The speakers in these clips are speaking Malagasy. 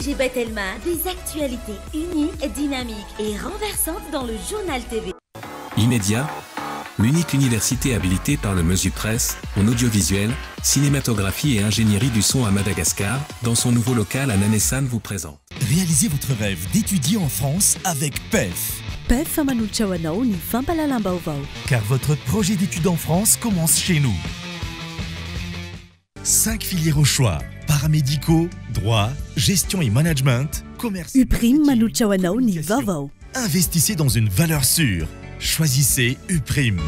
Roger Bettelma, des actualités uniques, dynamiques et renversantes dans le journal TV. Immédiat, l'unique université habilitée par le MESUPRES en audiovisuel, cinématographie et ingénierie du son à Madagascar, dans son nouveau local à Nanessan vous présente. Réalisez votre rêve d'étudier en France avec PEF. PEF Famanulchawanao ni Fampalalambaovao. Car votre projet d'études en France commence chez nous. 5 filières au choix: paramédicaux, droit, gestion et management, commerce. Uprim Manulchawanao ni Vavao. Investissez dans une valeur sûre. Choisissez Uprim.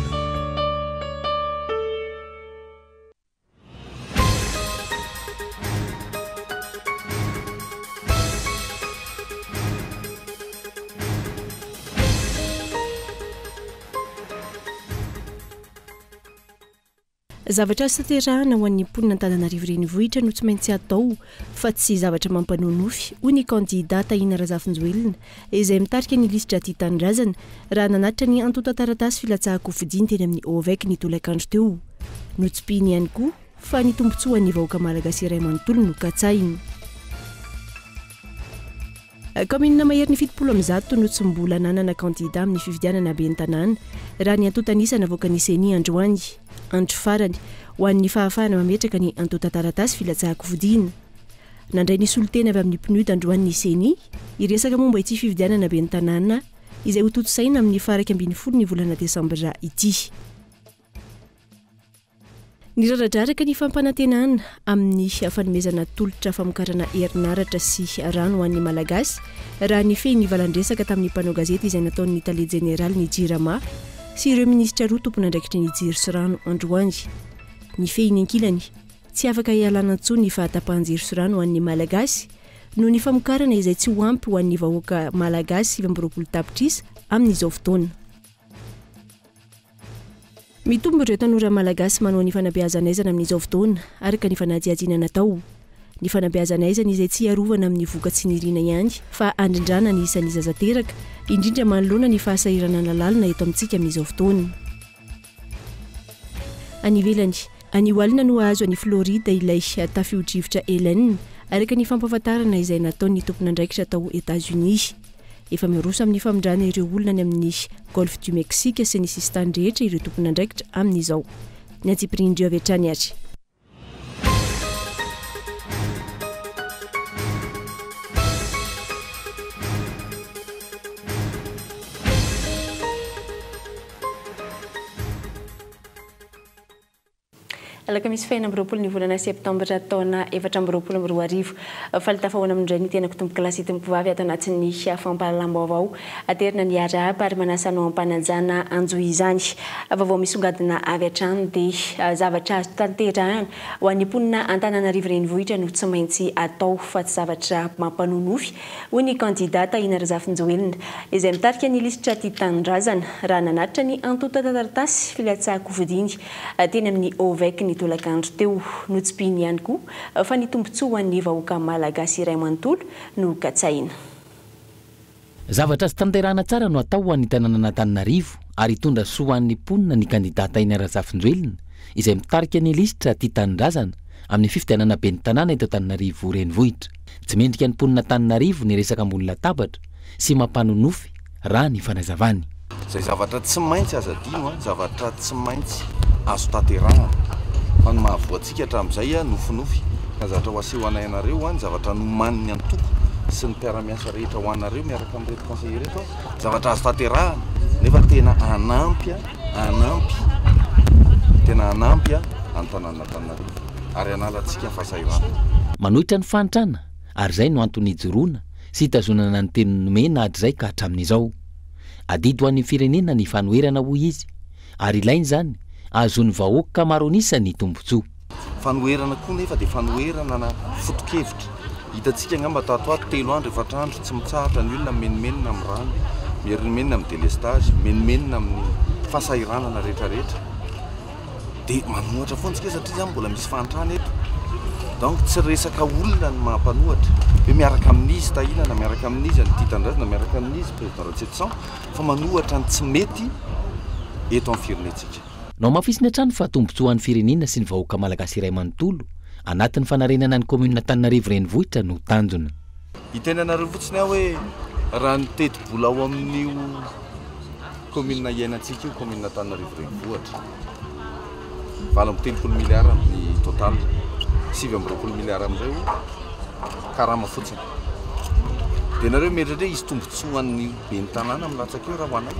Zavatra saterahana ho an'ny mponina Antananarivo renivohitra no tsy maintsy atao fa tsy zavatra mampanonofy hoy ny kandidata Ina Razafinjoelina izay mitarika ny lisitra Tia Tanindrazana raha nanatitra ny antota taratasy filatsaham-kofidiana teny amin'ny OVEC ny tolakandro teo. Notsipiny ihany koa fa ny tombontsoa ny vahoaka malagasy iray manontolo no katsainy. Kaminina mahery ny 70 no tsy mbola nanana kandida amin'ny fifidianana ben'ny tanàna raha ny antota nisana avoaka ny seni androany andro farany ho an'ny fahafahana mametraka ny antota taratasy filatsaham-kofidiana. Nandray ny solotena avy amin'ny PNUD androany seni iresaka momba ity fifidianana ben'ny tanàna izay ho totosaina amin'ny faraka 12 ny volana desambra ity. Niraradraraka ny fampanantenana amin'ny fanomezana tolotra famokarana herinaratra sy rano ho an'ny malagasy raha ny fehiny valandresaka tamin'ny mpanao gazety izay nataon'ny tale jeneraly ny Jirama sy ireo minisitra roa tompona andraikitry ny jiro sy rano androany. Ny fehiny ankilany tsy afaka hialana intsony ny fahatapahan-jiro sy rano ho an'ny malagasy noho ny famokarana izay tsy ho ampy ho an'ny vahoaka malagasy 20 tapitrisa amin'izao fotoana. Mitombo ireo tanora malagasy manao ny fanabeazanaizana amin'izao fotoana araka ny fanajiajiana natao. Ny fanabeazanaizana izay tsy arovana amin'ny voka tsy nirina ihany fa andrindrana ny isan'ny zazateraka indrindra manoloana ny fahasahiranana lalina eto amintsika amin'izao fotoana. Any ivelany, any Walina no azo any Florida ilay tafio-drivotra Hélène araka ny fampahafantarana izay nataon'ny tompon'andraikitra tao États-Unis. Efa miroso amin'ny famondrana ireo olona any amin'ny Golfe du Mexique sy ny sistany rehetra ireo tompon'andraikitra amin'izao. Ny antsipirindreo avy hatrany ary. Alaka misy faina ambiroapolo ny volana septambra taona 2024 falitafahoana amindray ny tena kotomboka klasy tompovavy ato anatin'ny fampahalalam-baovao aterina ny arahaba ary manasanao ampananjana anjo izany vaovao misongadina avy hatrany dia zavatra azo tanterahana ho an'ny mponina Antananarivo renivohitra no tsy maintsy atao fa tsy zavatra mampanonofy hoy ny kandidata Ina Razafinjoelina izay mitarika ny lisitra Tia Tanindrazana raha nanatitra ny antota taratasy filatsaham-kofidiana teny amin'ny OVEC ny tolakandro teo. Notsipiny ihany koa fa ny tombontsoa ny vahoaka malagasy iray manontolo no katsaina. Zavatra sy tanterahana tsara no atao ho an'ny tanàna Antananarivo ary hitondra soa an'ny mponina ny kandidata Ina Razafinjoelina izay mitarika ny lisitra Tia Tanindrazana amin'ny fifidianana ben'ny tanàna eto Antananarivo renivohitra. Tsy mendrika ny mponina Antananarivo ny resaka ambony latabatra sy mampanonofy raha ny fanazavany. Zay zavatra tsy maintsy aza dino, zavatra tsy maintsy azo tanterahana fa ny mahavoantsika hatramin'izay nofinofy ka zavatra ho aseho anay anareo ny zavatra nomaniny antoko sy ny mpiara-miasa rehetra ho anareo miaraka amin'reto conseiller reto zavatra azo tanterahana nefa tena anampy Antananarivo ary analantsika fasahirana. Manohitra ny fanitrana ary zay no antony ijoroana sy hitazonana ny teny nomena hatrizay ka hatramin'izao. Adidy ho an'ny firenena ny fanoherana hoy izy ary ilainy zany azony vahoaka maronisa ny tombontsoa. Fanoherana koa nefa dia fanoherana na fotokevitra. Hitantsika ngamba tatoato 3 andro 4 andro tsy mitsahatra ny olona menomenina amin'ny rano, menomenina amin'ny délestage, menomenina amin'ny fahasahiranana rehetrarehetra. Dia manohatra foana tsika satria zany mbola misy fanitrana eto. Donc tsy resaka olona ny mampanohatra. Hoe miaraka amin'izy tahinana, miaraka amin'izy ny Tia Tanindrazana, miaraka amin'izy président Ratsetsang fa manohatra ny tsy mety eto amin'ny firenentsika. Nao mafisiny hatrany fa tombontsoa an'ny firenena sy ny vahoaka malagasy iray manontolo anatin'ny fanarenana ny komuna Antananarivo renivohitra no tanjona. itenanareo fotsiny aho hoe raha nitety-bola ao amin'io commune iainantsika io commune Antananarivo renivohitra 20 milliards ny total 7 milliards amin'ireo karama fotsiny dia nareo mieritreritra izy tombotsoa an'ny ben'ny tanàna amin'ny latsaka eo raha hoanay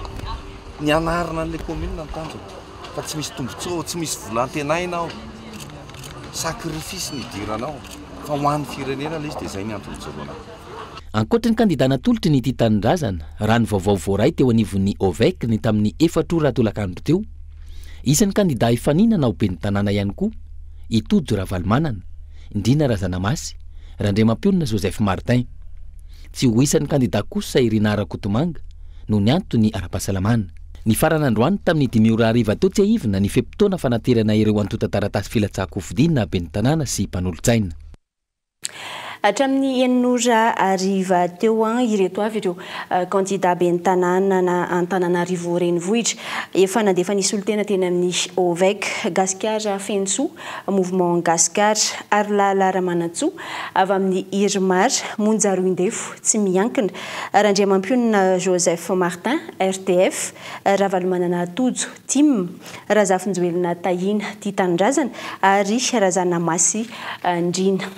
ny anarina an'ilay commune ny tanjona fa tsy misy tombotsoa tsy misy vola antenaina ao sacrifice ny idiranao fa ho an'ny firenena ilay izy dia izay ny antony joroana ankoatra ny kandidana tolotry ny ity tanindrazana raha ny vaovao voaray teo anivon'ny OVEC ny tamin'ny 4 ratolakandro teo isan'ny kandida ifaninana ao ben'ny tanàna ihany koa itojo Ravalomanana Indrina Razanamasy Randriamampionina Joseph Martin tsy ho isan'ny kandida kosa Irina Rakotomanga no ny antony ara-pahasalamana ny farana androany tamin'ny 5:00 teo tsy aivina ny fepitoana fanaterana ireo antota taratasy filatsako fidinina ben'ny tanàna sy mpanolotsaina hatramin'ny 9:00 teo ireto avy ireo kandida ben'ny tanàna na Antananarivo renivohitra efa nandefa nisy olon-tena teny amin'ny OVEC Gasikara Fentsoa mouvement Gasikara ary Laramantsoa avy amin'ny Irmar Monjaroindefo tsy miankina Randriamampionina Joseph Martin RTF Ravalomanana Tojo Tim Razafinjoelina Tahina Titanindrazana ary Razanamasy Ndrina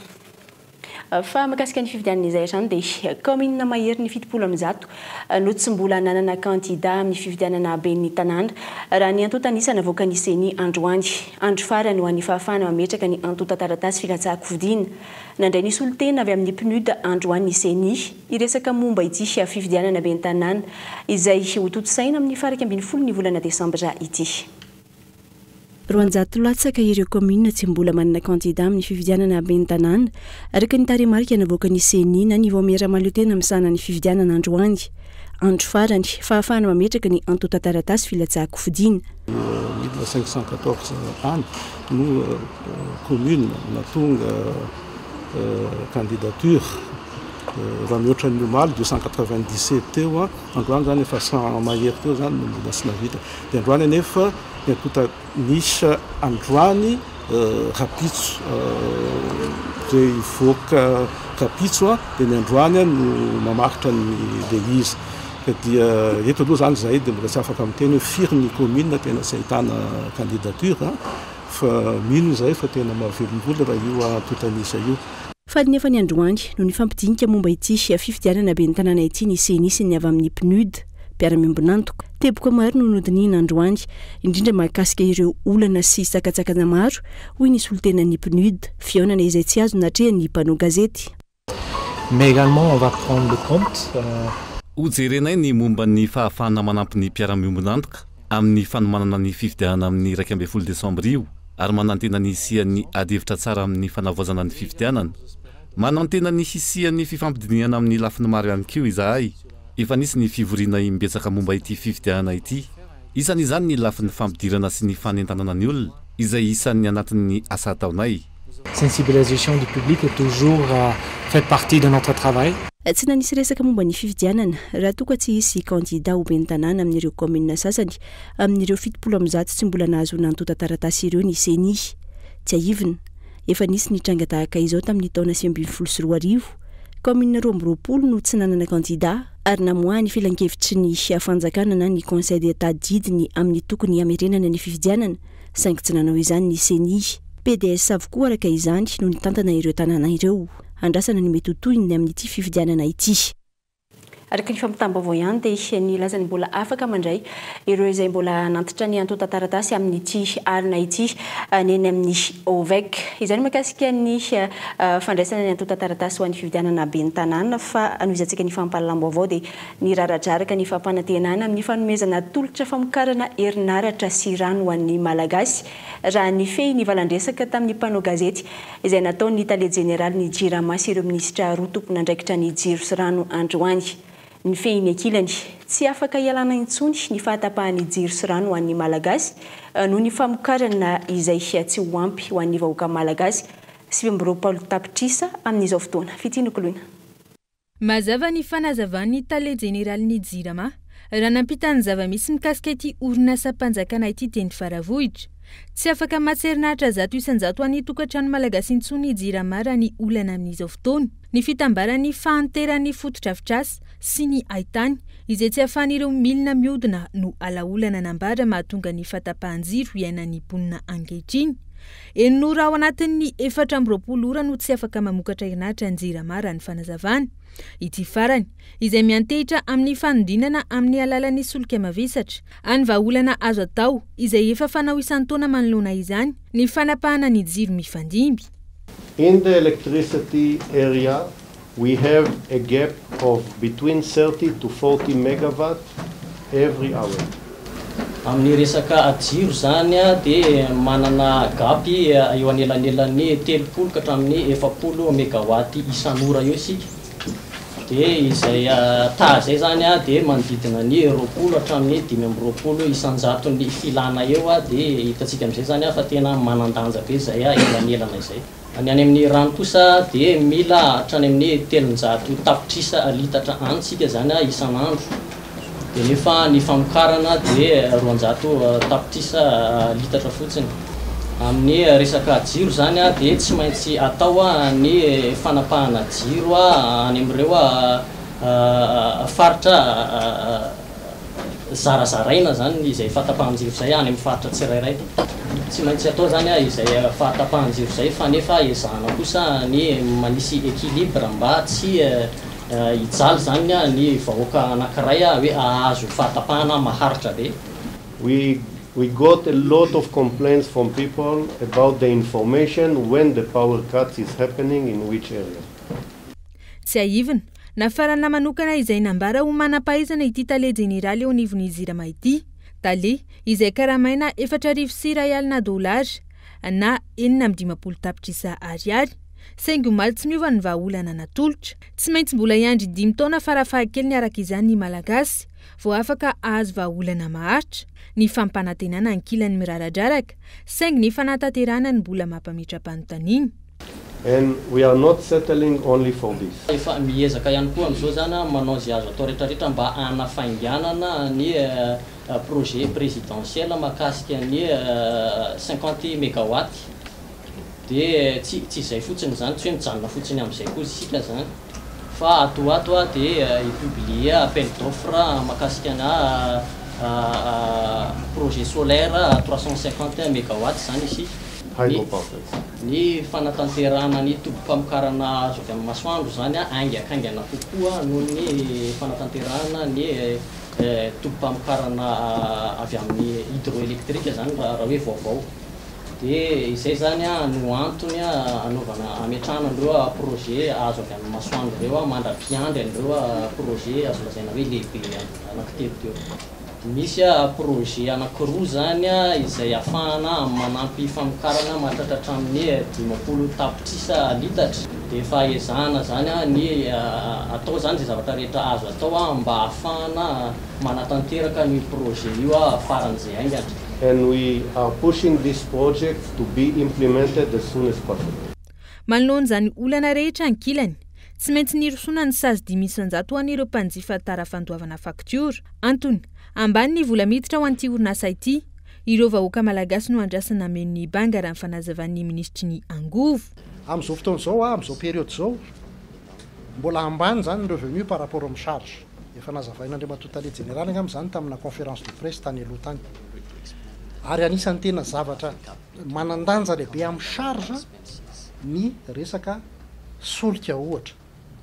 fa makasika ny fifidianana izay hatrany dia commune mahery ny 70 no tsy mbola nanana kandida amin'ny fifidianana ben'ny tanàna raha ny antota anisana avoaka ny seny androany andro farany ho an'ny fahafahana mametraka ny antota taratasy filatsako fidina nandray nisy olon-tena avy amin'ny PNUD androany ny seny iresaka momba ity fifidianana ben'ny tanàna izay ho totosaina amin'ny faraka 10 ny volana desambra ity 300 latsaka ireo commune tsy mbola manana kandida amin'ny fifidianana ben'ny tanàna araka ny taremarika navoaka ny seny na ny voamera maliotena misana ny fifidianana androany andro farany fahafahana mametraka ny antota taratasy filatsako fidina 1514 any no commune natonga candidature raha mihoatra ny omaly 297 teo androany zany efa 100 mahery teo zany no mbola sy navita dia androany anefa ny antota nisy androany Rapitso zay ivoaka Rapitso dia ny androany no mamaritra ny le izy dia eto aloha zany zay dia mbola tsy afaka miteny hoe firy ny commune tena tsy ahitana candidature fa mino zay fa tena mahavelom-bola raha io antotanisa io fa nefa ny androany no ny fampidinika momba ity fifidianana ben'ny tanàna ity ny senisiny avy amin'ny PNUD mpiara-miombonantoka teboka maro no nodinina androany indrindra mahakasika ireo olana sy sakatsakana maro hoy nisy olon-tena ny PNUD fiaonana izay tsy azo natrea ny mpanao gazety mais également on va prendre le compte hojerenay ny momba ny fahafahana manampy ny mpiara-miombonantoka amin'ny fanomanana ny fifidianana amin'ny 12 desambra io ary manantena ny hisian'ny adevitra tsara amin'ny fanavoazana ny fifidianana manantena ny hisian'ny fifampidinihana amin'ny lafiny maro ihany koa izahay efa nisy ny fivoriana imbetsaka momba ity fifidianana ity isan'izany ny lafin'ny fampidirana sy ny fanentanana ny olona izay isan'ny anatin'ny asa ataonay sensibilisation du public est toujours fait partie de notre travail tsy nanisy resaka momba ny fifidianana raha toka tsy hisy kandida ho ben'ny tanàna amin'ireo commune sasany amin'ireo 70 tsy mbola nahazo nantota taratasy ireo ny seny tsy aivina efa nisy ny tranga tahaka izao tamin'ny taona 2024 commune 20 no tsy nanana kandida ary namoahany filan-kevitry ny fanjakana na ny conseil d'état didiny amin'ny tokony amerenana ny fifidianana saingy tsy nanao izany ny seny PDS avokoa araka izany no nitantana ireo tanàna ireo andrasana ny mety toyny amin'ity fifidianana ity araka ny fampitam-baovao ihany dia ny lazany mbola afaka mandray ireo izay mbola nantitra ny antota taratasy amin'ity arina ity neny amin'ny OVEC izany makasika ny fandraisana ny antota taratasy ho an'ny fifidianana ben'ny tanàna fa anoizantsika ny fampahalam-baovao dia ny raradraraka ny fampanantenana amin'ny fanomezana tolotra famokarana herinaratra sy rano ho an'ny malagasy raha ny feh ny valandresaka tamin'ny mpanao gazety izay nataony tale général ny Jiramasy ireo minisitra roa tompona andraikitra ny jiro sy rano androany ny fehiny akilany tsy afaka ialana intsony ny fahatapahany jiro sy rano ho an'ny malagasy noho ny famokarana izay tsy ho ampy ho an'ny vahoaka malagasy 20 tapitrisa amin'izao fotoana fitinokoloina mazava ny fanazavany tale général ny Jirama raha nampitany zava-misy mikasika ity orinasa mpanjakana ity teny Faravohitra. Tsy afaka matserinahitra zato isan-jato any tokantrano malagasy intsony Jirama raha ny olana amin'izao fotoana. Ny fitambaran'ny fahanteran'ny fotodrafitrasa sy ny haitany izay tsy ahafahan'ireo milina miodina no alaolana nambara mahatonga ny fatapahan-jiro iainan'ny mponina ankehitriny. Enora ao anatin'ny 420 ora no tsy afaka mamokatra herinaratra ny Jirama raha ny fanazavana. Ity farany izay miantehitra amin'ny fanodinana amin'ny alalan'ny solika mavesatra any vahaolana azo atao izay efa fanao isan-taona manoloana izany ny fanapahana ny jiro mifandimby. In the electricity area we have a gap of between 30 to 40 megawatt every hour. Amin'ny resaka jiro zany dia manana gapy eo anelanelan'ny 30 ka hatramin'ny 40 megawatt isan'ora eo isika. Dia izay zay zany dia manodidina ny 20 hatramin'ny 520 isan-jaton'ny filana eo dia hitantsika amin'izay zany fa tena manandanja be izay elanelana izay. Any amin'ny rano kosa dia mila hatrany amin'ny 300 tapitrisa litatra antsika zany isan'andro. Dia nefa ny famokarana dia 200 tapitrisa litatra fotsiny. Amin'ny resaka jiro zany dia tsy maintsy atao ny fanapahana jiro any amin'ireo faritra zarazaraina zany izay fatapahan-jiro zay any amin'ny faritra tsirairay. Tsy maintsy atao zany izay fatapahan-jiro zay fa nefa ezahana kosa ny manisy équilibre mba tsy hijaly zany ny vahoaka anankiray hoe ahazo fahatapahana maharitra be. We got a lot of complaints from people about the information when the power cut is happening in which area. Tsy aivina nafarana manokana izay nambara ho manam-pahaizana ity tale jeneraly eo anivon'ny Jirama ity. Tale izay karamaina 4,000 na 450 tapitrisa ariary. Saingy omaly tsy miova ny vahaolana natolotra. Tsy maintsy mbola iandry 5 taona farafahakeliny araka izany ny malagasy vao afaka ahazo vahaolana maharitra. Ny fampanantenana ankilan'ny miraradraraka saingy ny fanatanterahana ny mbola mampametra-panontaniana. And we are not settling only for this. Efa miezaka ihany koa amin'izao zany manao izay azo atao rehetrarehetra mba hanafainganana ny projet présidentiel mahakasika ny 50 mégawatt. Dia tsy izay fotsiny zany tsy hoe mijanona fotsiny amin'izay koa isika zany fa atoato dia ipublie appel d'offre mahakasika na projet solaire 350 mégawatt zany isika. Ny fanatanterahana ny tombom-pamokarana azo avy amin'ny masoandro zany aingakaingana kokoa noho ny fanatanterahana ny tombom-pamokarana avy amin'ny hydroélectrique zany raha hoe vaovao. Dia izay zany no antony anaovana ametrahana andreo projet azo avy amin'ny masoandro ireo mandra-piandry andreo projet azo lazaina hoe lehibe anankitelo teo. Misy projet anankiroa zany izay ahafahana manampy famokarana mahatratra amin'ny 50 tapitrisa litatra. Dia efa ezahana zany ny atao zany zay zavatra rehetra azo atao mba ahafahana manatanteraka ny projet io faran'izay aingana. And we are pushing this project to be implemented as soon as possible. Manoloana zany olana rehetra ankilany. Tsy maintsy nirosona ny sazy 500 ho an'ireo mpanjifa tara fandoavana faktiora. Antony ambany ny vola miditra ho an'ity orinasa ity. Ireo vahoaka malagasy no andrasana amen'ny banga raha ny fanazavan'ny ministry ny Angovo. Amin'izao fotoana zao amin'izao période zao mbola ambany zany ny revenu par rapport amin'ny charge. Efa nazavain'Andriamatoa tale général amin'izany tamina conférence de presse tany aloha tany. Ary anisan'ny tena zavatra manandanja lehibe amin'ny charge ny resaka solika ohatra.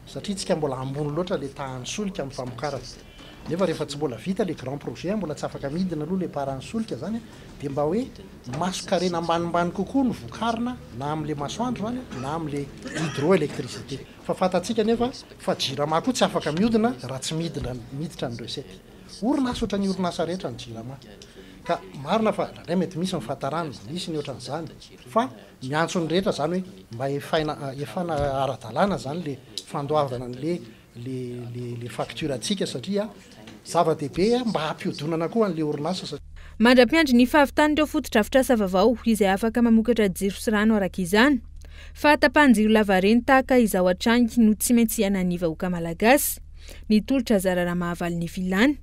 Satria tsika mbola ambony loatra le tahan'ny solika amin'ny famokarana. Nefa rehefa tsy mbola vita le grand projet mbola tsy afaka midina aloha le paran'ny solika zany dia mba hoe masokarena ambanimbany kokoa no vokarina na amin'le masoandro zany na amin'le hydroélectricité. Fa fatatsika nefa fa Jirama koa tsy afaka miodina raha tsy miditra ny recette. Orinasa ohatran'ny orinasa rehetra ny Jirama. Ka marina fa ray mety misy mifatarana misy ny ohatran'izany fa miantso ny rehetra zany hoe mba efana ara-dalàna zany le fandoavana le facture atsika satria zava-dehibe mba hampiodonana koa an'le orinasa. Mandra-piandry ny fahavitan'ireo fotodrafitrasa vaovao izay afaka mamokatra jiro sy rano araka izany. Fahatapahan-jiro lavareny tahaka izao hatrany no tsy maintsy ianan'ny vahoaka malagasy. Ny tolotra zarara mahavaly ny filana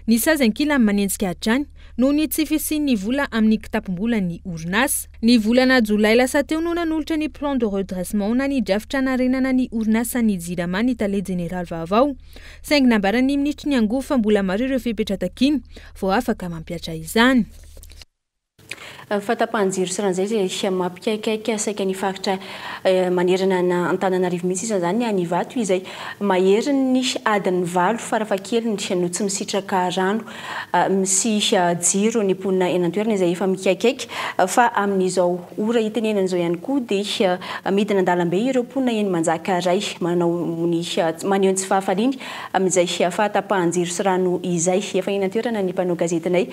Ny sazankila manenjika hatrany noho ny tsy fisian'ny vola amin'ny kitapom-bola ny orinasa. Ny volana jolay lasa teo no nanolotra ny plan de redressement na ny drafitra narenana ny orinasa ny jirama ny tale général vaovao. Saingy nambarany minitry ny angovo fa mbola maro ireo fepetra takiny vao afaka mampiatra izany. Fatapanjiro sy ran'izay zay mampikaikaiky saika ny faritra manerana na Antananarivo mihitsy isa zany any Ivato izay maheriny ny adiny 8 farafahakeliny no tsy misitraka rano misy jiro ny ponina eny an-toerana izay efa mikaikaiky fa amin'izao ora itenenana izao ihany koa dia midina an-dalambe ireo ponina eny Manjakaray manao ny maneho ny tsy fahafaliany amin'izay fatapanjiro sy rano izay efa eny an-toerana ny mpanao gazetinay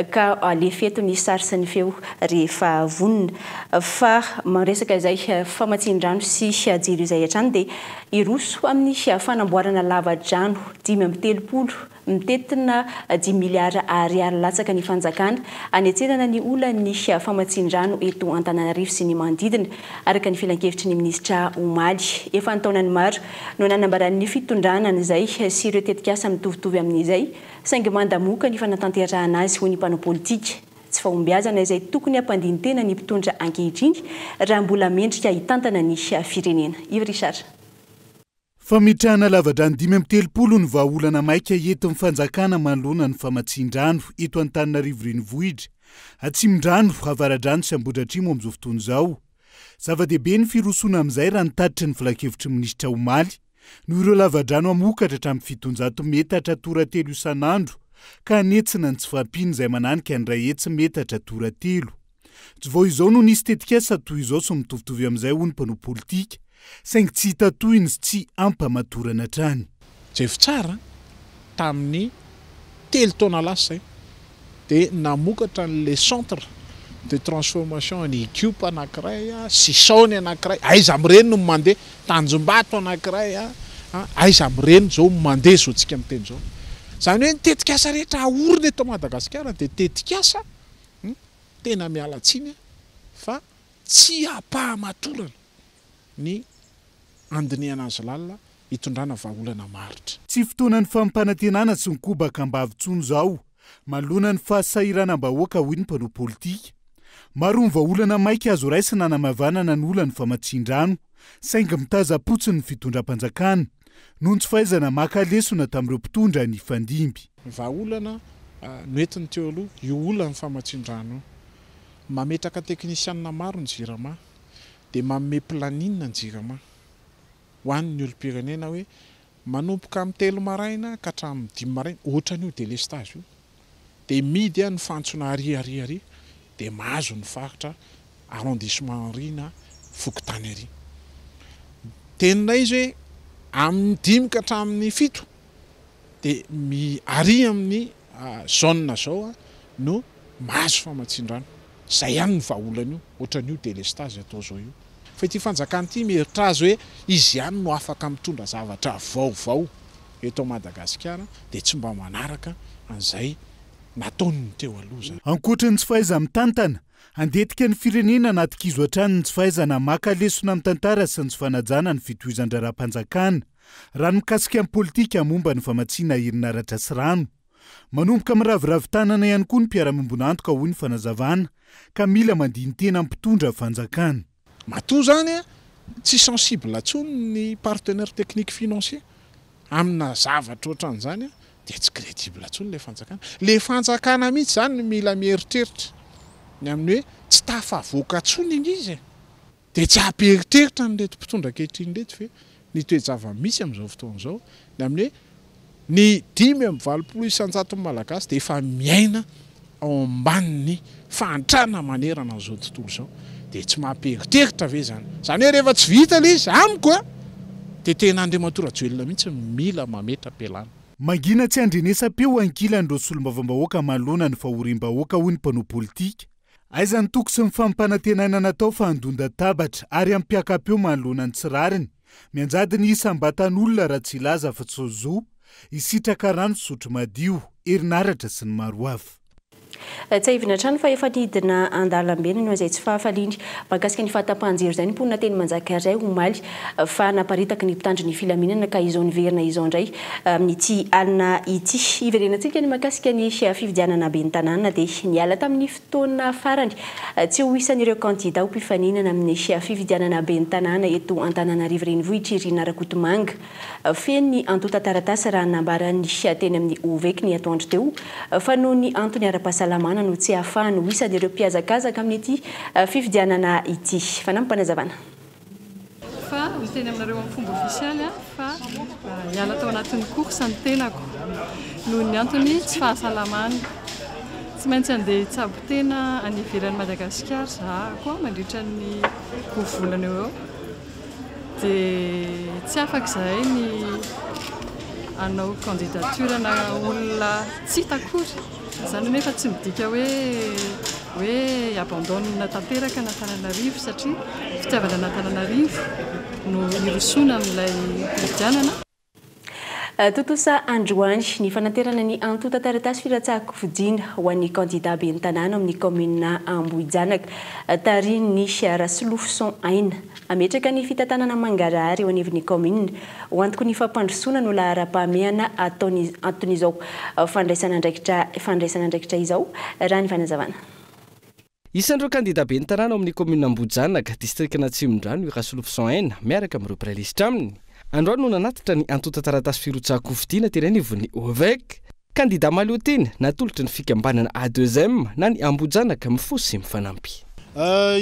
ka alefeto ny sary sy ny feo rehefa vonona fa maresaka izay famatsin-drano sy jiro izay hatrany dia iroso amin'ny fanamboarana lava-drano 530 mitetina 10 miliara ariary latsaka ny fanjakana anetsenana ny olany famatsin-drano eto Antananarivo sy ny manodidina araka ny filan-kevitry ny minisitra Omaly. Efa antaonany maro no nanambaran'ny fitondrana izay sy ireo tetikasa mitovitovy amin'izay saingy mandamoka ny fanatanterahana azy ho ny mpanao politika. Tsy fahombiazana izay tokony hampandiny tena ny mpitondra ankehitriny raha mbola mendrika hitantana ny firenena. Ivo Richard. Famitrahana lava-drano 530 ny vahaolana maika eto fanjakana manoloana ny famatsin-drano eto Antananarivo renivohitra. Atsimon-drano, avara-drano sy Ambohidratrimo amin'izao fotoana izao. Zava-dehibe ny firosoana amin'izay raha nitatitra ny filan-kevitry minisitra Omaly no ireo lava-drano amokatra hatramin'ny 700 metatra tora-telo isan'andro ka netsina ny tsy fahampiana izay mananika ny ray hetsy metatra tora-telo. Tsy vao izao no nisy tetikasa toy izao sy mitovitovy amin'izay ho ny mpanao politika saingy tsy hita tohiny sy tsy ampamatorana hatrany. Jefo tsara tamin'ny 3 taona lasa zay dia namokatra le centre de transformation ny Ecupa anankiray Sisaony anankiray aiza amin'ireny no mandeha Tanjombato anankiray aiza amin'ireny zao mandeha zao tsika amin'ny teny zao. Zany hoe ny tetikasa rehetra aorina eto Madagasikara dia tetikasa tena miala tsiny fa tsy apahamatorana ny andiniana azy lalina hitondrana vahaolana maritra. Tsy fotoanan'ny fampanantenana sy ny kobakambavitsony izao malona ny fahasahiranam-bahoaka hoy ny mpanao politika. Maro ny vahaolana maika azo raisina nanamavanana ny olana famatsin-drano saingy mitaza-potsiny ny fitondram-panjakana noho tsy fahaizana maka lesona tamin'ireo mpitondra ny fandimby. Vahaolana noentiny teo aloha io olana ny famatsin-drano mametraka teknisianina maro ny jirama dia manome planinina ny jirama ho an'ny olom-pirenena hoe manompoka amin'ny 3 maraina ka hatramin'ny 5 maraina ohatran'io délestage io dia midy ny fantsona ari dia mahazo ny faritra arrondissement Henry na Fokontany ary. Tenina izy hoe amin'ny 5 ka hatramin'ny 7 dia ary amin'ny zone zao no mahazo famatsin-drano. Zay ihany ny vahaolana io ohatran'io délestage atao zao io. Fa ity fanjakana ity mihevitra azy hoe izy ihany no afaka mitondra zavatra vaovao eto Madagasikara dia tsy mba manaraka an'izay nataony teo aloha zany. Ankoatran'ny tsy fahaiza mitantana, andetika ny firenena anaty-kizo hatrany ny tsy fahaizana maka lesona amin'ny tantara sy ny tsy fanajana ny fitohizan-draram-panjakana raha ny mikasika amin'ny politika momba ny famatsiana herinaratra sy rano. Manomboka miraviravin-tanana ihany koa ny mpiara-miombonantoka hoy ny fanazavana ka mila mandiny tena mpitondra fanjakana. Matoa zany tsy sensible atsony ny partenaire technique financier amina zavatra ohatran'izany dia tsy crédible atsony le fanjakana. Le fanjakana mihitsy zany mila mieritreritra ny amin'ny hoe tsy tafavoaka atsony iny izy dia tsy amperitreritra ny reto mpitondra ankehitriny reto fe ny toe-java-misy amin'izao fotoana izao ny amin'ny hoe ny 5.20 isan-jaton'ny malagasy dia efa miaina ao ambanin'ny fantrana manerana an'izao tontolo izao dia tsy mamperitreritra ve zany. Zany hoe rehefa tsy vita le izy amiko dia tena Andriamatora Joelina mihitsy mila mametra pelana. Mangina tsy andrenesam-peo ankilan'ireo solombavambahoaka manoloana ny fahoriam-bahoaka hoy ny mpanao politika. Aiza ny toko sy ny fampanantenana natao fa handonda tabatra ary ampiaka-peo manoloana ny tsirariny mianjady ny isam-batan'olona raha tsy ilaza fa tsozo isitraka rano sotro madio herinaratra sy ny maro hafa. tsy ahivina trano fa efa nidina andalam-bena no izay tsy fahafalindry mahakasika ny fahatapahan-jiro izay ny mponina teny Manjakaray omaly fa naparitaka ny mpitandro ny filaminana ka izao niverina izao indray amin'ity alina ity iverenantsika ny mahakasika ny fifidianana ben'ny tanàna dia niala tamin'ny fotoana farany tsy ho isan'ireo kandida ho mpifaninana amin'ny fifidianana ben'ny tanàna eto Antananarivo renivohitra Irina Rakotomanga feno ny antota taratasy raha nambarany teny amin'ny oveky ny atoandro teo fa noho ny antony ara-pahasalamana no tsy ahafahany ho isan'ireo mpiazakazaka amin'ity fifidianana ity fanampanazavana fa miteny aminareo amin'ny fomba ofisialy fa hiala tao anatin'ny course ny tenako noho ny antony tsy fahasalamana tsy maintsy andeha hitsabo tena any ivelan'i Madagasikara za koa mandritra ny volana eo dia tsy afak'izay ny anao candidature na olona tsy takory zany nefa tsy midika hoe abandonne tanteraka n'Antananarivo satria fitiavana n'Antananarivo no irosona amin'ilay fifidianana. Totosa androany ny fanaterana ny antota taratasy filatsahako vidiana ho an'ny kandida ben'ny tanàna amin'ny commune Ambohijanaka tariny ny Rasolofson aina ametraka ny fitantanana Mangarahary eo anivon'ny commune ho antoko ny fampandrosoana no lahara-pahamehana ataon'izao fandraisana andraikitra izao raha ny fanazavana. Isan'ireo kandida ben'ny tanàna amin'ny commune Ambohijanaka district Natsimondrano Rasolofson aina miaraka amin'ireo pralisitra aminy androany no nanatitra ny antota taratasy firotsahako vidiana teranivon'ny OVEC kandida malioteny natolotra ny fikambanana A2M na ny Ambohijanaka mifosy mifanampy.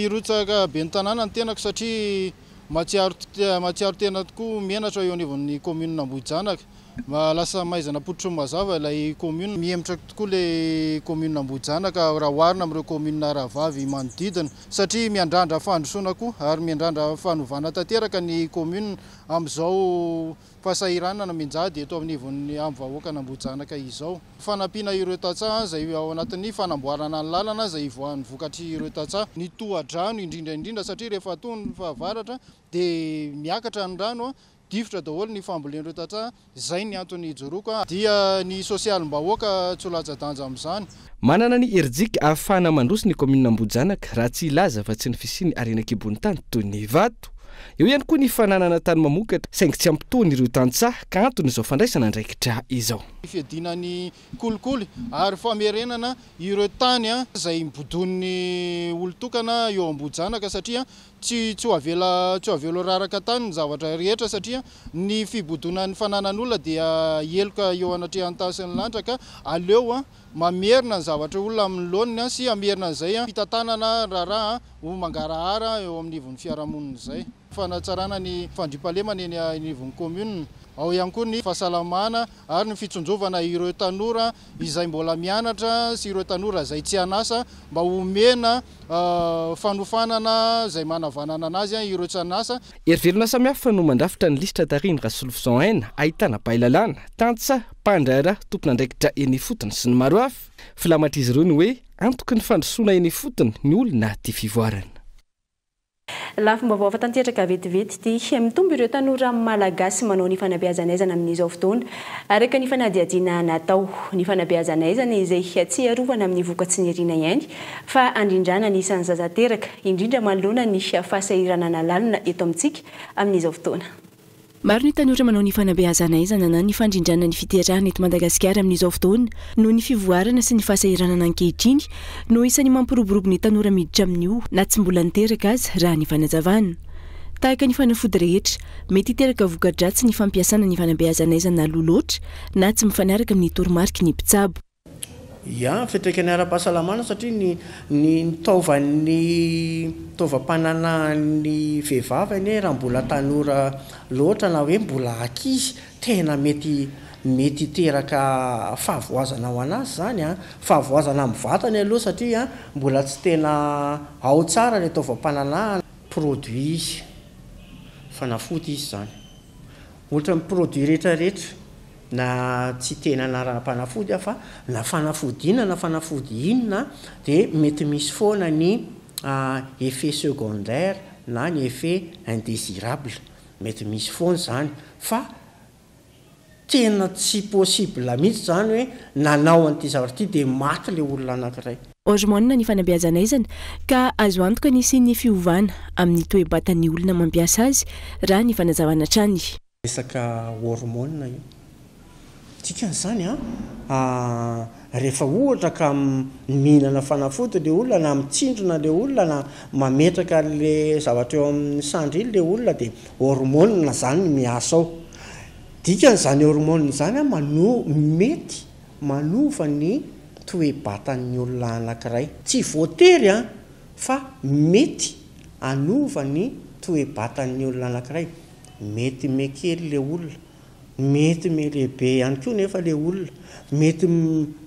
Irotsaka ben'ny tanàna ny tenako satria matsiaro tena tokoa mianatra eo anivon'ny commune Ambohijanaka lasa maizana potro mazava ilay commune miemitra tokoa le commune Ambohijanaka raha oharina amin'ireo commune Aravavy manodidina satria miandrandra fandrosoana koa ary miandrandra fanovana tanteraka ny commune amin'izao fahasahiranana minjady eto amin'ivon'ny amin'ny vahoaka Ambohijanaka izao fanampiana ireo tantsaha izay ao anatin'ny fanamboarana ny lalana izay ivoahan'ny vokatry ireo tantsaha ny tohadrano indrindra satria rehefa tony ny fahavaratra dia miakatra ny rano difotra daholo ny fambolen'ireo tantsaha izay ny antony joroako dia ny sosialim-bahoaka tsy ho latsa-danja amin'izany. Manana ny herijika ahafahana mandroso ny commune Ambohijanaka raha tsy ilaza fa tsy ny fisiany arenak'ibony tany toy ny vato. Eo ihany koa ny fananana tany mamokatra saingy tsy ampitoany ireo tantsaha ka antony izao fandraisana andraikitra izao. Fiadinany kolikoly ary famerenana ireo tany izay mibodon'ny olon-tokana eo Ambohijanaka satria tsy ho avelo raraka tany ny zavatra rehetra satria ny fibodonan'ny fananan'olona dia eloka eo anatrehan'ny tasin'ny lanitra ka aleo mamerina ny zavatra olona amin'ny laoniny sy amerina izay fitantanana raharaha ho mangarahara eo amin'ivon'ny fiarahamonina izay. Fanatsarana ny fandriampahalemana eny anivon'ny commune ao ihany koa ny fahasalamana ary ny fitsonjovana ireo tanora izay mbola mianatra sy ireo tanora izay tsy anasa mba homena fanofanana izay manavanana anazy ireo tsy anasa. Erivelona samihafa no mandrafitra ny lisitra tariny Rasolofson aina ahitana bailalana, tantsa, mpandrara, tompon'andraikitra eny fotony sy ny maro hafa. Filamatra izy ireo ny hoe antoky ny fandrosoana eny fotony ny olona tia fivoarana. Lafombaovao fa tanteraka vetivety dia mitombo ireo tanora malagasy manao ny fanabeazanaizana amin'izao fotoana araka ny fanadihadiana natao ny fanabeazanaizana izay tsy arovana amin'ny vokatsy ny Irina ihany fa andrindrana ny isan'ny zazateraka indrindra manoloana ny fahasahiranana lalina eto amintsika amin'izao fotoana. Maro ny tanora manao ny fanabeazanaizana na ny fandrindrana ny fiterahana eto Madagasikara amin'izao fotoana noho ny fivoarana sy ny fahasahiranana ankehitriny no isan'ny mampiroborobo ny tanora miditra amin'io na tsy mbola niteraka azy raha ny fanazavana. Tahaka ny fanafody rehetra mety hiteraka voka-dratsy ny fampiasana ny fanabeazanaizana loloatra na tsy mifanaraka amin'ny toromarika ny mpitsabo. Ya fitraikany ara-pahasalamana satria ny taovam-pananan'ny vehivavy raha mbola tanora loatra na hoe mbola ankizy tena mety hiteraka fahavoazana ho anazy zany fahavoazana amin'ny vatany aloha satria mbola tsy tena ao tsara ny taovam-pananana produit fanafody izy zany ohatra amin'ny produit rehetrarehetra na tsy tena anara-panafody fa na fanafody inona na fanafody inona dia mety misy foana ny effet secondaire na ny effet indésirable mety misy foana zany fa tena tsy possible mihitsy zany hoe nanao an'ity zavatra ity dia maty le olona anankiray. Orzmonina ny fanabeazana izany ka azo antoka nisy ny fiovana amin'ny toe-batan'ny olona mampiasa azy raha ny fanazavana trany. Resaka hormone io tikan'izany rehefa ohatra ka mihinana fanafody le olona na mitsindrona le olona na mametraka le zavatra eo amin'ny sandry le olona dia hormone zany miasa ao. Dikan'izany hormone zany mety manova ny toe-batan'ny olona anankiray. Tsy voatery fa mety anova ny toe-batan'ny olona anankiray. Mety mekely le olona, mety melehibe ihany koa nefa le olona,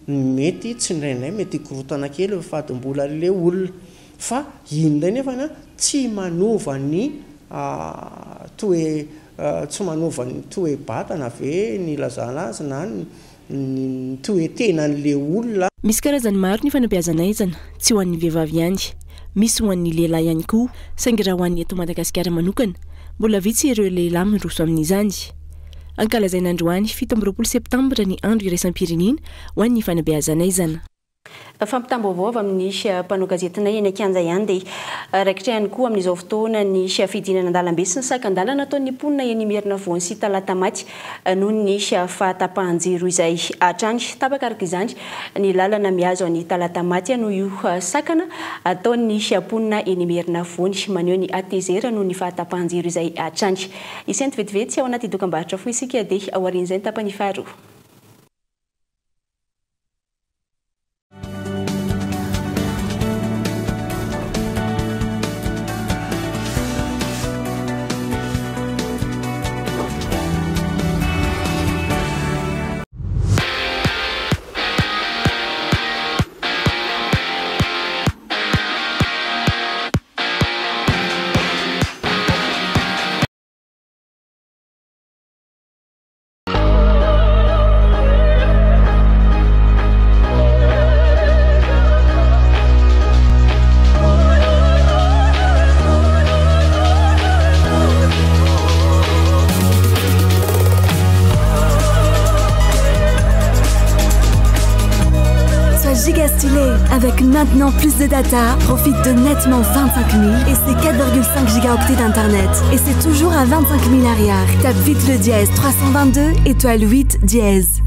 mety tsindraindray mety korotana kely fahatombola le olona, fa indray nefa tsy manova ny tsy manova ny toe-batana ve ny lazana azy na ny toe-tenan'le olona. Misy karazany maro ny fanabeazana izana, tsy ho an'ny vehivavy ihany, misy ho an'ny lehilahy ihany koa, saingy raha ho an'ny eto Madagasikara manokana mbola vitsy ireo lehilahy miroso amin'izany. Ankalazaina androany 17 septambra ny andro iraisam-pirenena ho an'ny fanabeazana izana. Fampitam-baovao avy amin'ny mpanao gazetina eny Kianja ihany dia raikitra ihany koa amin'izao fotoana ny fidinana an-dalambe sy ny sakan-dalana nataon'ny mponina eny Merina Voany sy Talatamaty noho ny fahatapahan-jiro izay hatrany. Tapaka araka izany ny lalana mihazo an'ny Talatamaty noho io sakana ataon'ny mponina eny Merina Voany maneho ny atezera noho ny fahatapahan-jiro izay hatrany. Isento vetivety ao anaty dokam-barotra foy isika dia ao aorian'izay ny tapany faharoa. Avec maintenant plus de data, profite de nettement 25 000 et c'est 4,5 gigaoctets d'internet. Et c'est toujours à 25 000 arrière. Tape vite le dièse 322 étoile 8 dièse.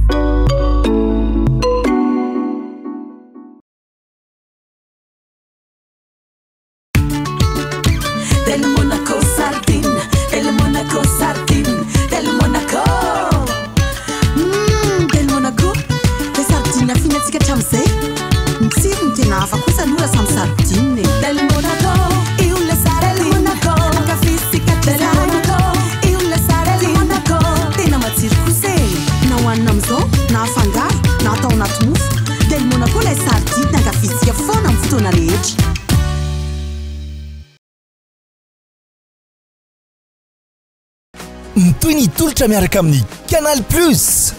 Del Monaco sardine, Del Monaco sardine, Del Monaco. Del Monaco, le sardine finalement chamsé. Sim tena afa kosa lora samy sardine. Del Monaco, io le sare del Monaco. Caffè del Monaco, io le sare del Monaco. Tena matsiro kosa na hoanina amizao na afangaro na atao anaty mofo. Del Monaco lay sardine ankafizika foana amin'ny fotoana rehetra. Toy ny tolotra miaraka amin'ny Canal Plus.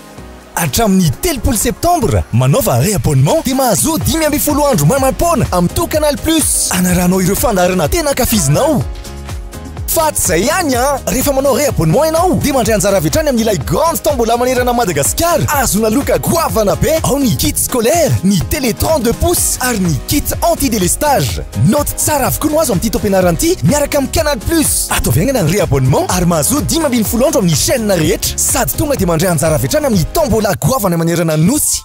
Hatramin'ny 3 septembre, manaova réabonnement dia mahazo 10 andro manam-poana amin'ny to Canal Plus. Anaranao ireo fandaharana tena ankafizinao. Fa tsy izay ihany rehefa manao réabonnement ianao dia mandray anjara avy hatrany amin'ilay grande tombola manerana Madagasikara. Azona loka goavana be, ao ny kit scolaire, ny télé 32 pouces ary ny kit anti-délestage. Note tsara avokoa no azo amin'ity taom-pianarana ity miaraka amin'ny Canal Plus. Ataoviangana ny réabonnement ary mahazo 10 andro amin'ny chaîne rehetra. Sady tonga dia mandray anjara avy hatrany amin'ny tombola goavana manerana nosy.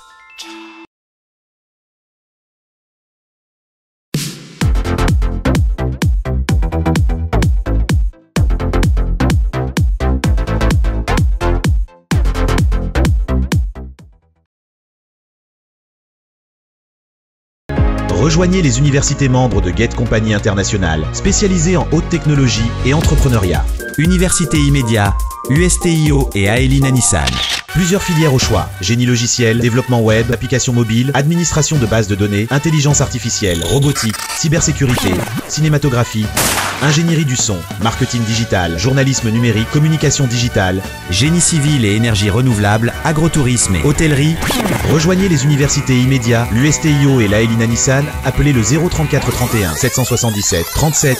Rejoignez les universités membres de Get Compagnie Internationale, spécialisées en haute technologie et entrepreneuriat. Université Immédiat, USTIO et Aeline Nissan. Plusieurs filières au choix: génie logiciel, développement web, applications mobiles, administration de bases de données, intelligence artificielle, robotique, cybersécurité, cinématographie, ingénierie du son, marketing digital, journalisme numérique, communication digitale, génie civil et énergie renouvelable, agrotourisme et hôtellerie. Rejoignez les universités Immédiat, l'USTIO et l'Aeline Nissan. Appelez le 034 31 777 37.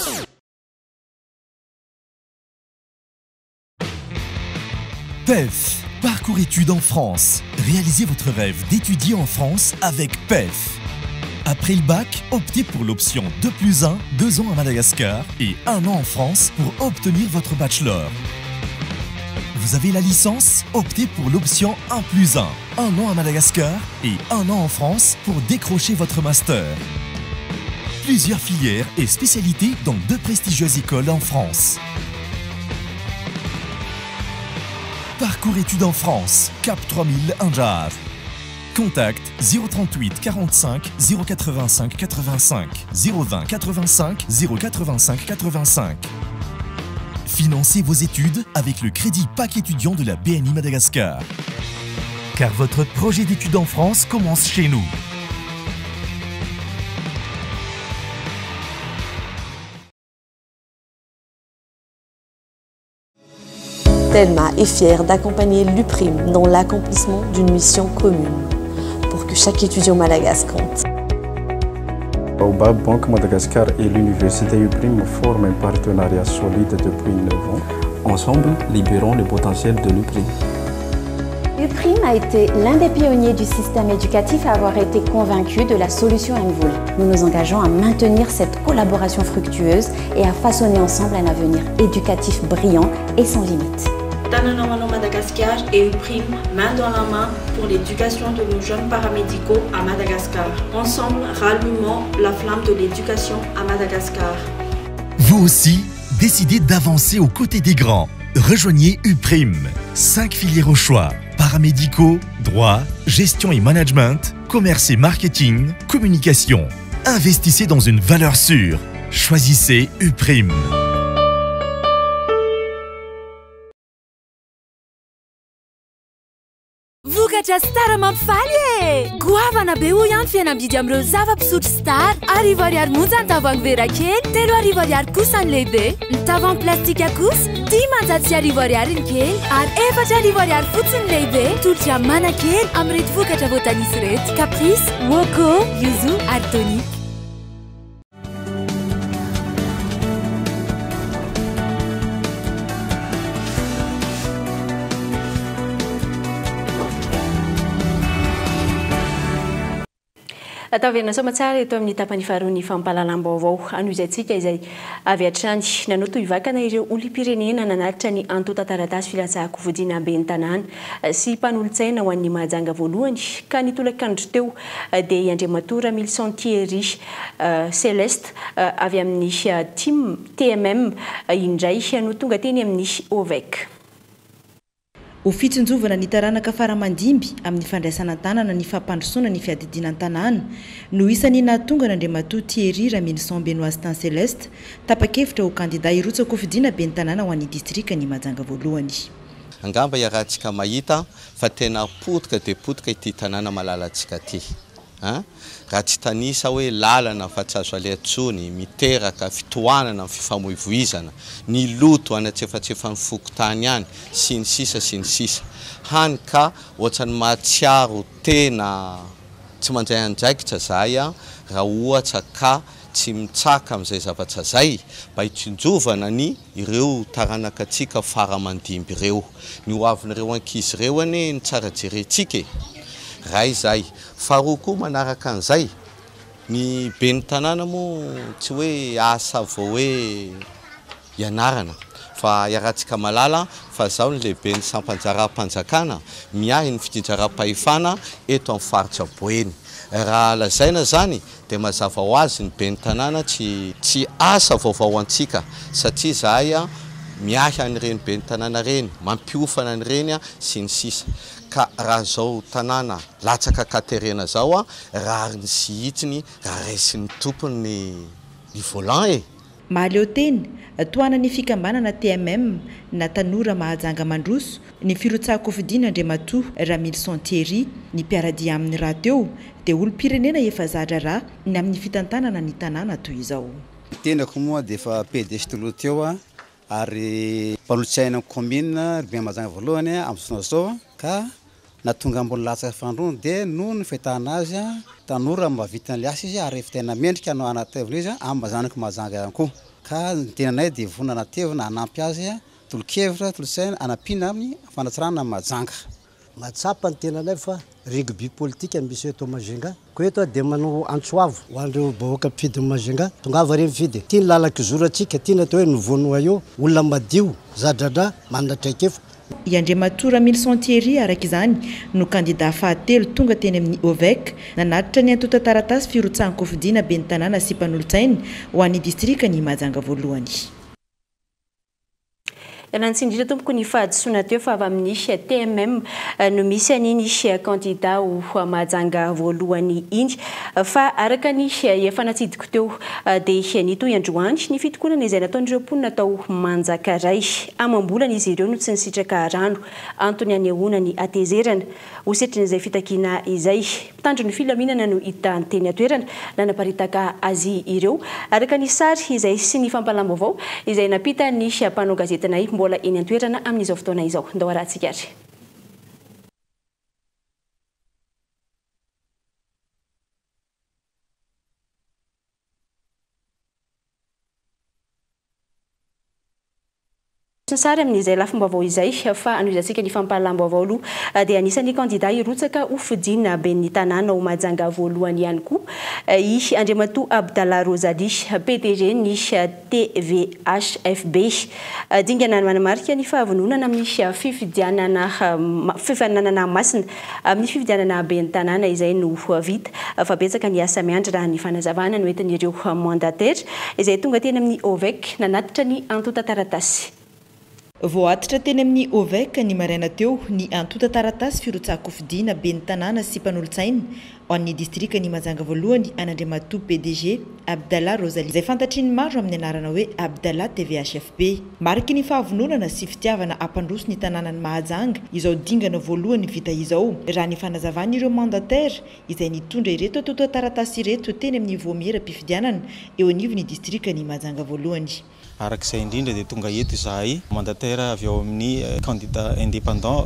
TEF, Parcours études en France. Réalisez votre rêve d'étudier en France avec PEF. Après le bac, optez pour l'option 2+1, 2 ans à Madagascar et 1 an en France pour obtenir votre bachelor. Vous avez la licence? Optez pour l'option 1+1, 1 an à Madagascar et 1 an en France pour décrocher votre master. Plusieurs filières et spécialités dans 2 prestigieuses écoles en France. Parcours études en France, Cap 3000 Anjar. Contact 038 45 085 85 020 85 085 85. Financez vos études avec le crédit PAC étudiant de la BNI Madagascar. Car votre projet d'études en France commence chez nous. Telma est fière d'accompagner l'UPRIM dans l'accomplissement d'une mission commune pour que chaque étudiant malagasy compte. Baobab Banque Madagascar et l'université UPRIM forment un partenariat solide depuis 9 ans. Ensemble, libérons le potentiel de l'UPRIM. UPRIM a été l'un des pionniers du système éducatif à avoir été convaincu de la solution Mvoul. Nous nous engageons à maintenir cette collaboration fructueuse et à façonner ensemble un avenir éducatif brillant et sans limite. Tananawano Madagascar et UPRIM, main dans la main pour l'éducation de nos jeunes paramédicaux à Madagascar. Ensemble, rallumons la flamme de l'éducation à Madagascar. Vous aussi, décidez d'avancer aux côtés des grands. Rejoignez UPRIM. 5 filières au choix. Paramédicaux, droit, gestion et management, commerce et marketing, communication. Investissez dans une valeur sûre. Choisissez UPRIM. Vokatra Star mampifaly e! Goavana be hoy ihany fihenam-bidy amin'ireo zava-pisotro Star. Arivo monja ny tavoahangy vera kely, 3 arivo kosa ny lehibe. Ny tavoahangy plastika kosa 10 ny kely, ary 4 arivo fotsiny ny lehibe. Tolotra mana kely amin'ireto vokatra voatanisy reto: Caprice, Woko, Yuzu ary Tonique. Atao verina somatsara eto amin'ny tapany faharoa fampahalalam-baovao ano izayntsika izay avy hatrany nanao tohivakana ireo olom-pirenena nanaritra ny antota taratasy filatsahako vodiana be ny tanàna sy mpanolontsaina ho an'ny mahajanga voalohany ka nitolakandro teo dia Andriamatora Milson Thierry Céleste avy amin'ny team TMM indray no tonga teny amin'ny OVEC. Ho fitsinjovana ny taranaka faramandimby amin'ny fandraisana tanana ny fampandrosoana ny fiadidiana tanàna no isan'ny nahatonga n'Andriamatoa Thierry Milson Benoît Céleste tapa-kevitra ho kandida hirotsaka fidiana be ny tanàna ho an'ny distrika ny Mahajanga voalohany. Angamba iarahantsika mahita fa tena potika dia potika ity tanàna malalantsika ity. Raha tsy tanisa hoe lalana fa tsy azo alehantsony miteraka fitohanana amin'ny fifamoivoizana ny loto anatsefatsefan'ny fokotany ihany sy ny sisa hany ka ohatrany mahatsiaro tena tsy mandray andraikitra zay raha ohatra ka tsy mitsaka amin'izay zavatra zay mba hitsinjovana ny ireo taranakatsika faramandimby ireo ny hoavin'ireo ankizy ireo ane ny tsara jerentsika raha izay faharoa koa manaraka an'izay ny be ny tanàna moa tsy hoe asa vao hoe ianarana fa iarahantsika malala fa zao ny lehibe ny sampanjaram-panjakana miahy ny fitsinjaram-pahefana eto amin'ny faritra Boeny. Raha lazaina zany dia mazava ho azy ny be ny tanàna tsy asa vaovao antsika satria zahay miahy an'ireny be ny tanàna reny mampiofana an'ireny sy ny sisa. Ka raha zao tanàna latsaka katerena zao raha ny sy hitsiny raha raisin'ny tompony ny volant e. Mahaleo teny toana ny fikambanana TMM na tanora mahajanga mandroso ny firotsahako fidiana Andriamatoa Milson Thierry ny mpiaradia amin'ny raha teo dia olom-pirenena efa zatra raha ny amin'ny fitantanana ny tanàna toy izao. Tenako moa dia efa PDG toloha teo ary mpanolotsaina commune Ribena Mahajanga voalohany amin'ny fotoana zao ka natonga ambony latsaka fandroana dia noho ny fahitana azy tanora mahavita ny asa izy ary efa tena mendrika hanao anatevina izy amin'ny zanako Mahajanga ihany koa ka ny tenanay dia vonana natevina hanampy azy tolo-kevitra tolo-tsaina hanampiana amin'ny fanatsarana Mahajanga. matsapa ny tenanay fa rugby politique misy eto Majunga ko eto dia manao antsoavo ho andreo bahoaka mpifidy Majunga tongava reny mifidy tiany lalaka zoratsika tiany atao hoe novonoa eo olona madio zadrandra manana traikefa Iandriamatora Milson Thierry araka izany no candidat fahatelo tonga teny amin'ny OVEC nanatitra ny antota taratasy firotsahan-kofidiana ben'ny tanàna sy mpanolotsaina ho an'ny distrikany Mahajanga voalohany. Nantsindritra tompoko ny fahadisoana teo fa avy amin'ny TMM no misy aniny candidat ho Mahajanga voalohany iny fa araka ny efa natsidiko teo dia nitoy androany ny fitokonana izay nataon'ireo mponina atao manjakaray amam-bolana izy ireo no tsy nisitraka rano antony anehoana ny atezerana ho setrin'izay fitakiana izay mpitandro ny filaminana no hita teny atoerana nanaparitaka azy ireo araka ny sary izay sy ny fampalam-baovao izay napita ny mpanao gazetinay mbola eny antoerana amin'izao fotoana izao ndao arahantsika ary. Sary amin'izay lafim-baovao izay fa anoizantsika ny fampahalam-baovao aloha dia anisan'ny candidat irotsaka ho fidiana ben'ny tanàna ho Mahajanga voalohany ihany koa i Andriamatoa Abdallah Rosalie PDG ny TVHFB dingana manamarika ny fahavononana amin'ny fifidianana masina amin'ny fifidianana ben'ny tanàna izay no vita fa betsaka ny asa miandry raha ny fanazavana no entin'ireo mandataire izay tonga teny amin'ny OVEC nanatitra ny antota taratasy. Voatitra teny amin'ny OVEC ny maraina teo ny antota taratasy firotsahan-kofidiana ben'ny tanàna sy mpanolotsaina ho an'ny distrikany Mahajanga voalohany an'Andriamatoa PDG Abdallah Rosalie izay fantatry ny maro amin'ny anarana hoe Abdallah TVHFB. Mariky ny fahavononana sy fitiavana ampandroso ny tanànany Mahajanga izao dingana voalohany vita izao raha ny fanazavana ireo mandataire izay nitondra ireto antota taratasy ireto teny amin'ny voamera-pifidianana eo anivon'ny distrikany Mahajanga voalohany. Arak'izay indrindra dia tonga eto izahay mandataire avy ao amin'ny candidat indépendant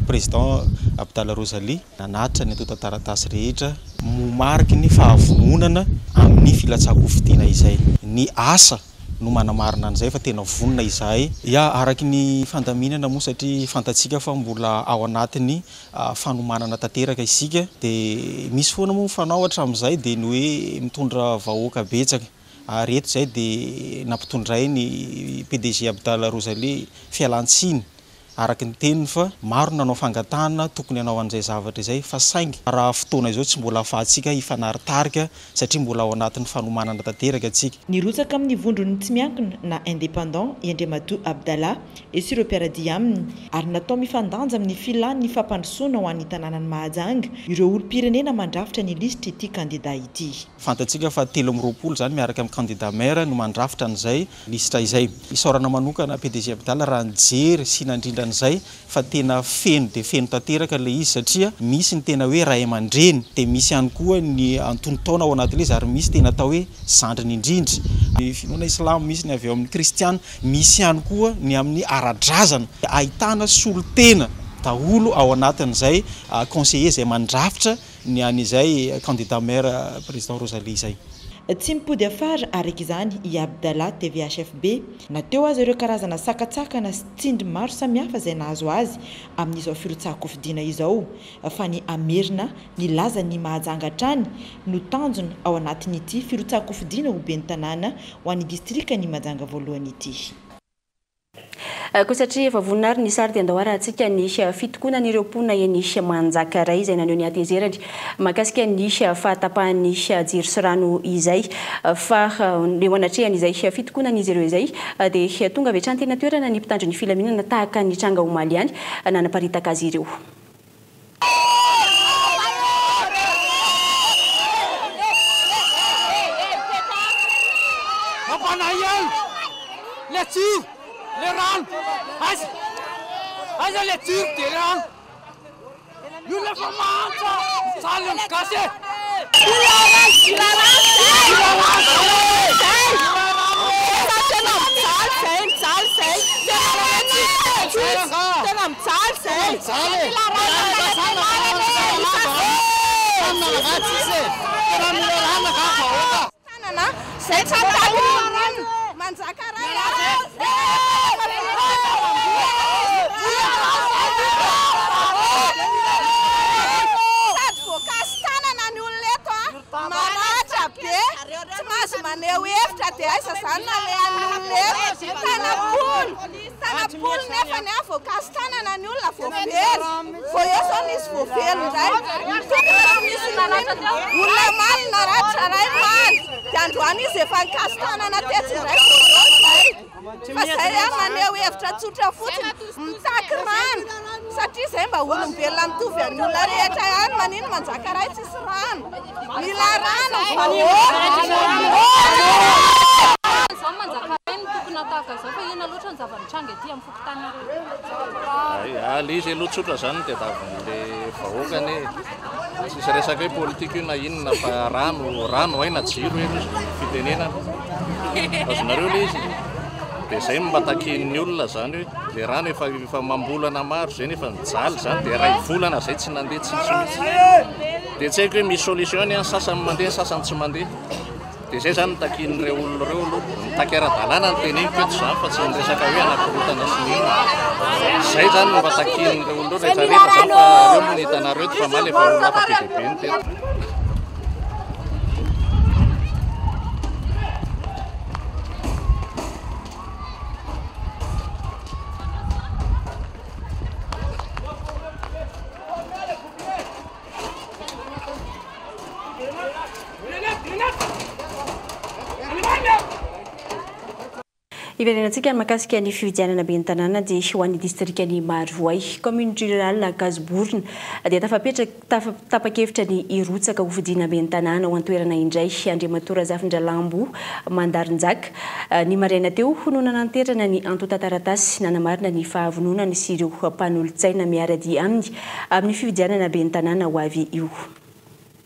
président Abdallah Rosalie nanatitra ny antota taratasy rehetra mariky ny fahavononana amin'ny filatsahan-kofidiana izay ny asa no manamarina an'izay fa tena vonona izahay araky ny fandaminana moa satria fantatsika fa mbola ao anatiny fanomanana tanteraka isika dia misy foana moa fanao hatramin'izay dia ny hoe mitondra vahoaka betsaka reto zay dia nampitondray ny PDG Abdallah Rosalie fialantsiny araky ny teniny fa maro nanao fangatahana tokony hanao an'izay zavatra izay fa saingy raha fotoana izao tsy mbola ahafahantsika hifanaritarika satria mbola ao anatin'ny fanomanana tanteraka atsika. Nirotsaka amin'ny vondrony tsy miankina na indépendant Andriamatoa Abdallah sy ireo mpiaradia aminy ary natao mifandanja amin'ny filan'ny fampandrosoana ho an'ny tanànany Mahajanga ireo olom-pirenena mandrafitra ny lisitra ity candidat ity. Fantatsika fa 320 zany miaraka amin'ny candidat maire no mandrafitra an'izay lisitra izay. Isaorana manokana PDG Abdallah raha nijery sy nandrindra an'izay fa tena feno dia feno tanteraka ilay izy satria misy ny tena hoe ray aman-dreny dia misy ihany koa ny antonontaona ao anatin'ilay izy ary misy tena atao hoe zandriny indrindry. Ny finoana Islam misy ny avy ao amin'ny Kristiana, misy ihany koa ny amin'ny ara-drazana. Ahitana solotena daholo ao anatin'izay conseiller izay mandrafitra ny an'izay candidat maire président Rosalie izay. Tsy mipody afara araka izany i Abdallah TVHFB nateo azy ireo karazana sakatsakana sy tsindry maro samihafa izay nahazo azy amin'izao firotsahan-kofidiana izao fa ny amerina ny laza ny Mahajanga hatrany no tanjona ao anatin'ity firotsahan-kofidiana ho ben'ny tanàna ho an'ny distrikany Mahajanga voalohany ity. Koa satria efa voninahary ny sary dia andao arahantsika ny fitokonan'ireo mponina eny Manjakaray izay naneho ny atezerany mahakasika ny fahatapahan'ny jiro sy rano izay fa eo anatrehan'izay fitokonan'izy ireo izay dia tonga avy hatrany tena toerana ny mpitandro ny filaminana tahaka ny tranga omaly ihany nanaparitaka azy ireo. Les rangs, aïe les turcs des rangs. Nous les fameux, ça les casse. dia aiza zany na le an'ny olona tanapolo nefa ny a voankazo tanana ny olona voavelo vo eo zao nisy voavelo indray tokony misy olona maly na ratra ray maly dia androany izy efa nikazo tanana tetsyndray zay fa zay a maneho hevitra tsotra fotsiny mitaky rano satria zay mba olombelona mitovy amin'ny olona rehetra ihany manino manjaka ray tsisy rano mila rano le izy aloha tsotra zany dia tadinyle vahoakany tsisy resaka hoe politika io na inona fa rano hay na jiro hoe fitenenana azonareo le izy dia zay mba taken'ny olona zany hoe le rano efa mambolana maro zay nefa mijaly zany dia ray volana zay tsy nandeha tsisy dia tsy haiko hoe misy solution any sasany mandeha sasany tsy mandeha dia zay zany takin'ireo olonareo aloha mitaky ara-dalàna ny teneniko eto zany fa tsy niresaka hoe anakorotana sy nina zay zany mba takin'ireo olonareo rehetrarehetra zany fa reo moa ny hitanareo eto fa maly efa olona fa be dia be ny teto. Iverenantsika mahakasika ny fividianana be ny tanàna dia ho an'ny distrikany Marovoay, commune rurale Gazoborona dia tapa-kevitra ny irotsaka ho fidiana be ny tanàna ho antoerana indray Andriamatora Razafindralambo Mandarinjaka. Ny maraina teo hononana anterana ny antota-taratasy nanamarina ny fahavononana sy ireo mpanolotsaina miara-dia amin'ny fividianana be ny tanàna ho avy io.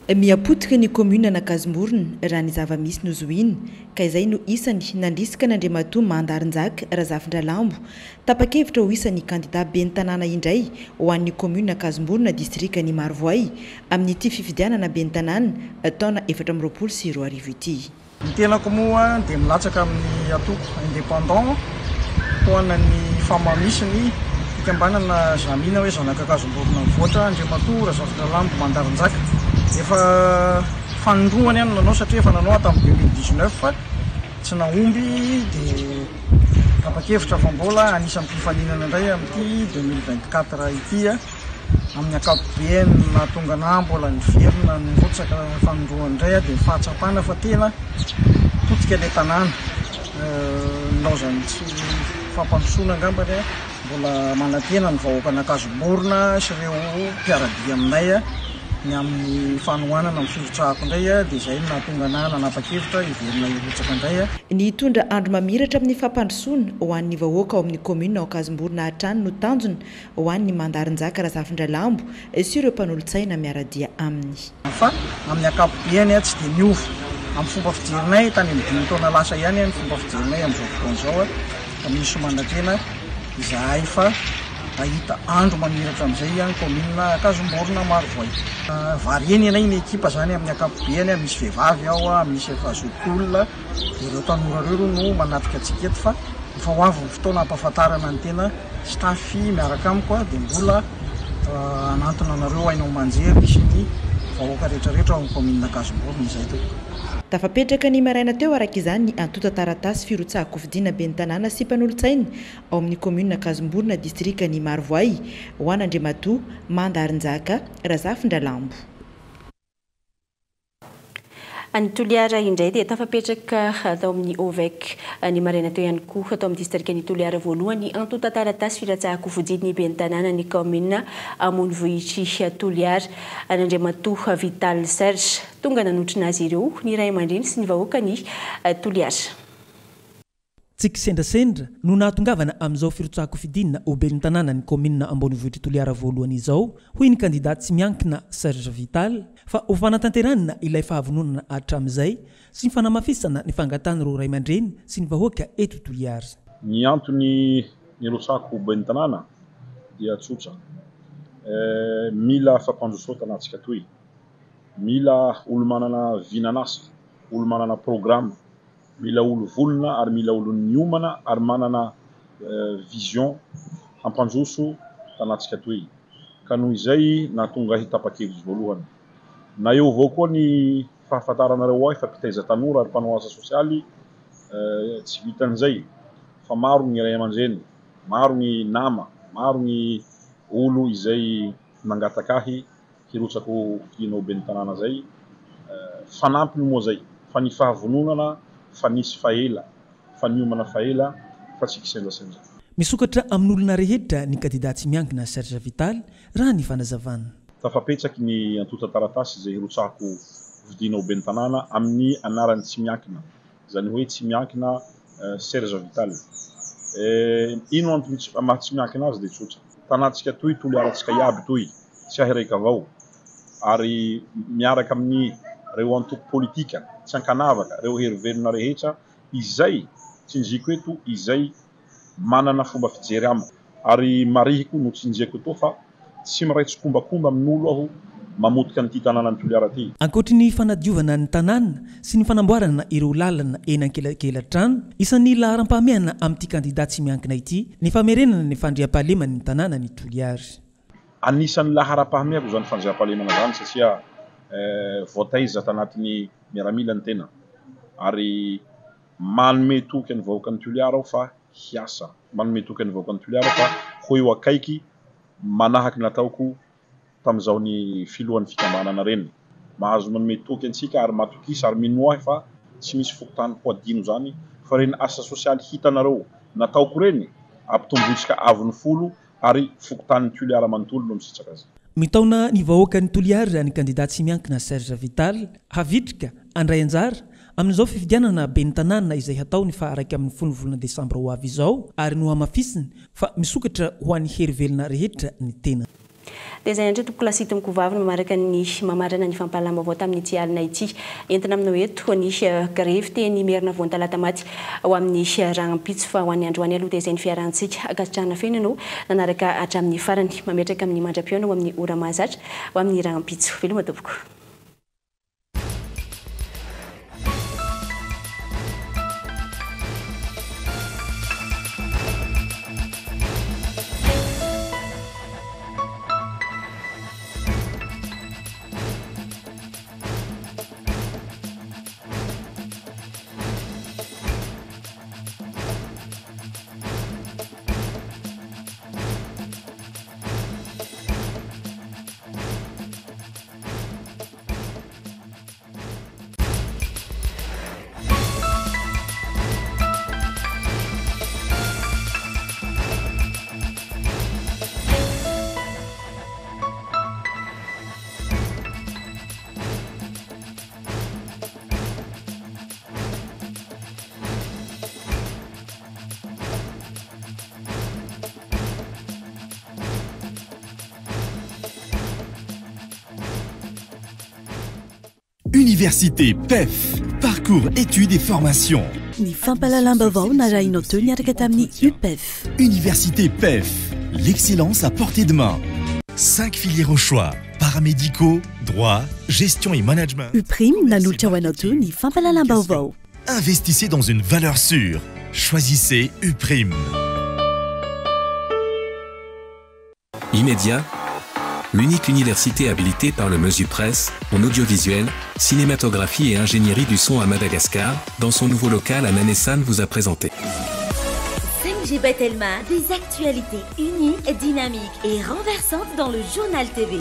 Miapotika ny commune na Gazoborona raha ny zava-misy nozoiny ka izay no isany nandrisika n'Andriamatoa Mandarinjaka Razafindralambo tapa-kevitra ho isan'ny candidat be ny tanàna indray ho an'ny commune na Gazoborona distrikany Marovoay amin'ity fifidianana be ny tanàna taona 2024 ity. Ny tenako moa dia milatsaka amin'ny atoko indépendant ho an'ny famamisiny fikambanana zamina hoe zanaka Gazoborona mivoatra Andriamatoa Razafindralambo Mandarinjaka. Efa fanondroany ihany nanao satria efa nanao tamin'ny 2019 fa tsy nahomby dia tapa-kevitra fa mbola anisan'ny mpifaninana indray amin'ity 2024 ity amin'ny ankapobeny nahatonga anahy mbola niverina nirotsaka fanondroany indray dia fahatsapana fa tena potika ilay tanàna naozany tsy fampandrosoana angambany mbola manantena ny vahoakana Gazoborona sy ireo mpiaradia aminay ny amin'ny fanohanana amin'ny firotsahako indray dia izay nahatonga anahy nanapa-kevitra iverina irotsaka indray. Ny tondra andro mamiratra amin'ny fampandrosoana ho an'ny vahoaka ao amin'ny commune ao Gazoborona hatrany no tanjona ho an'ny Mandarinjaka Razafindralambo sy ireo mpanolotsaina miaradia aminy. Fa amin'ny ankapobeny tsy dia miova amin'ny fomba fijerinay tany amin'ny 5 taona lasa ihany ny fomba fijerinay amin'izao fotoana izao misy manantena izahay fa ahita andro mamiratra amin'izay any commune Gazoborona Marovoay. Varieny anay ny ekipa zany amin'ny ankapobeny misy vehivavy ao misy efa zokiolona dia ireo tanora ireo no manatrika antsika eto fa efa ho avy ny fotoana hampahafantarana ny tena staffy miaraka amiko dia mbola anantona anareo ainao manjery sy ny vahoaka rehetrarehetra ao amin'ny commune Gazoborona izay teo. Tafapetraka ny maraina teo araka izany ny antota-taratasy firotsahako fidiana be ny tanàna sy mpanolotsaina ao amin'ny commune Gazoborona distrikany Marovoay ho an'Andriamatoa Mandarinjaka Razafindralambo. Ny Toliara indray dia tafapetraka atao amin'ny OVEC ny maraina teo ihany koa atao amin'ny distrikany Toliara voalohany antota-taratasy firotsahako fidiana be ny tanàna ny commune Amonivohitry Toliara an'Andriamatoa Vital Serge tonga nanotrina azy ireo ny ray aman-dreny sy ny vahoakany Toliara. Tsika sendrasendra no nahatongavana amin'izao firotsahako fidiana ho be ny tanàna ny commune Ambonivohitra Toliara voalohany izao hoy ny kandidat tsy miankina Serge Vital fa ho fanatanteranina ilay fahavononana hatramin'izay sy ny fanamafisana ny fangatana ireo ray aman-dreny sy ny vahoaka eto Toliara. Ny antony nirotsahako ho be ny tanàna dia tsotra. Mila fampandrosoana antsika toy. Mila olo manana vinanasa, olo manana programme, mila olo volona ary mila olo niomana ary manana vision hampandroso tanatsika toy. Ka noho izay nahatonga hitapa-kevitra voalohany. Na eo avao koa ny fahafantaranareo ahy fa mpitaiza tanora ary mpanao asa sosialy tsy vitan'izay fa maro gny ray aman-dreny, maro gny nama, maro gny olo izay nangatakahy hirotsako fianao be ny tanàna zay. Fanampiny moa zay fa ny fahavononana fa nisy faela fa niomana faela fa tsy kisendrasenja. Misokatra amin'olona rehetra ny kandidat tsy miankina Serge Vital raha ny fanazavana. Tafapetsaky ny antota taratasy izay hirotsako vidinao be ny tanàna amin'ny anarany tsy miankina, zany hoe tsy miankina Serge Vital. Ino antony maha tsy miankina azy dia tsotra. Tanatsika toy toliarantsika iaby toy tsy ahiraika avao ary miaraka amin'ny reo antoko politika tsy ankanavaka reo herivelona rehetra izay tsinjiko eto izay manana fomba fijery amiko ary marihiko no tsinjeko eto fa tsy miraitsy kombakomba amin'olo aho mamotika an'ity tanàna ny toliara ty. Ankoatry ny fanadiovana ny tanàna sy ny fanamboarana ireo lalana eny ankelakelan-trano, isan'ny laharam-pahamehana amin'ity kandidat tsy miankina ity ny famerenana ny fandriam-pahalemana ny tanàna ny Toliary. Anisan'ny laharam-pahamehako zany fandriam-pahalemana zany satria voataiza tanatin'ny miaramila ny tena ary manome toky ny vahoaka ny Toliara aho fa hiasa, manome toky ny vahoaka ny Toliara fa ho eo akaiky manahaky nataoko tamizao ny filohan'ny fikambanana reny. Mahazo manome toky antsika ary matokisa ary minoahy fa tsy misy fokotany ho adino zany fa reny asa sosialy hitanareo nataoko reny ampitombotsika avy ny folo ary fokotan'ny Toliara manontolo no misitsaka azy. Mitaona ny vahoaka ny Toliary raha ny kandidat tsy miankina Serge Vital havitrika andray anjara amin'izao fifidianana be ny tanàna izay hatao ny faha 1 amin'ny 10 volana Desambra ho avy izao ary no hamafisiny fa misokatra ho an'ny herivelona rehetra ny tena. Dia zay andray tompoko lasity mikovavy mamaraka ny mamarana ny fampahalama-bao tamin'ity alina ity entina aminao eto ny grevy teny merina voany talata maty ho amin'ny ragnampitso fa ho an'ny androany aloha dia izay ny fiarantsika akasitrahana feno ianao nanaraka hatramin'ny farany mametraka amin'ny mandra-piona ho amin'ny ora mahazatra ho amin'ny ragnampitso. Veloma tompoko. Université PEF, parcours études et formations. Ny fampalalam-baovao narahinao teo niaraka tamin'ny UPEF. Université PEF, l'excellence à portée de main. 5 filières au choix, paramédicaux, droit, gestion et management. UPRIM nanolotra ho anao teo ny fampalalam-baovao. Investissez dans une valeur sûre. Choisissez UPRIM. Immédiat, l'unique université habilitée par le MESUPRES en audiovisuel, cinématographie et ingénierie du son à Madagascar, dans son nouveau local à Nanessan vous a présenté. 5G Batelma, des actualités uniques, dynamiques et renversantes dans le journal TV.